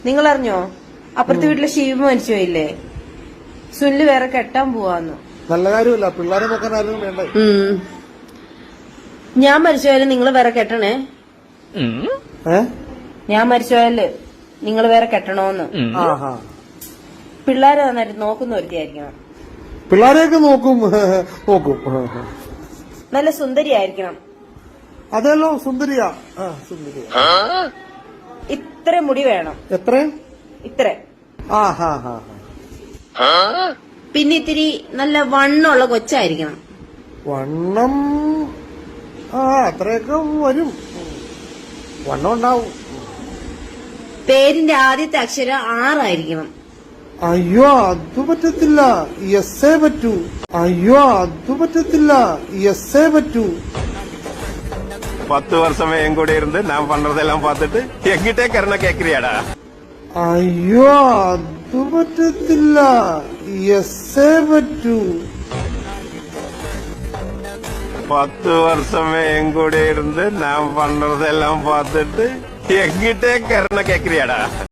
നിങ്ങൾ അറിഞ്ഞോ? അപ്പുറത്തെ വീട്ടിലെ ശിവ മരിച്ചു പോയില്ലേ? സുനില് വേറെ കെട്ടാൻ പോവാന്ന്. നല്ല കാര്യമല്ല, പിള്ളേരെ നോക്കാൻ ആരും വേണ്ട. ഞാൻ മരിച്ചുപോയാലും നിങ്ങൾ വേറെ കെട്ടണേ. ഞാൻ മരിച്ചുപോയാല് നിങ്ങൾ വേറെ കെട്ടണോന്ന്. പിള്ളേരെ നന്നായിട്ട് നോക്കുന്ന ഒരുത്തിയായിരിക്കണം. പിള്ളേരെയൊക്കെ നോക്കും. നല്ല സുന്ദരിയായിരിക്കണം. അതല്ലോ സുന്ദരിയാ. ഇത്ര മുടി വേണം. എത്ര? ഇത്ര. ആ. പിന്നെ ഇത്തിരി നല്ല വണ്ണമുള്ള കൊച്ചായിരിക്കണം. വണ്ണം അത്രയൊക്കെ വരും. വണ്ണം ഉണ്ടാവും. പേരിന്റെ ആദ്യത്തെ അക്ഷരം 6 ആയിരിക്കണം. അയ്യോ അത് പറ്റത്തില്ല, എസ്സേ പറ്റൂ. അയ്യോ അത് പറ്റത്തില്ല, എസ്സേ പറ്റൂ. 10 வருஷமே என் கூட இருந்து நான் பண்றதெல்லாம் பார்த்துட்டு எங்கிட்டே கருணை கேக்குறியாடா? അയ്യോ അത് പറ്റത്തില്ല, എസ്സേ പറ്റൂ. 10 வருஷமே என் கூட இருந்து நான் பண்றதெல்லாம் பார்த்துட்டு எங்கிட்டே கருணை கேக்குறியாடா?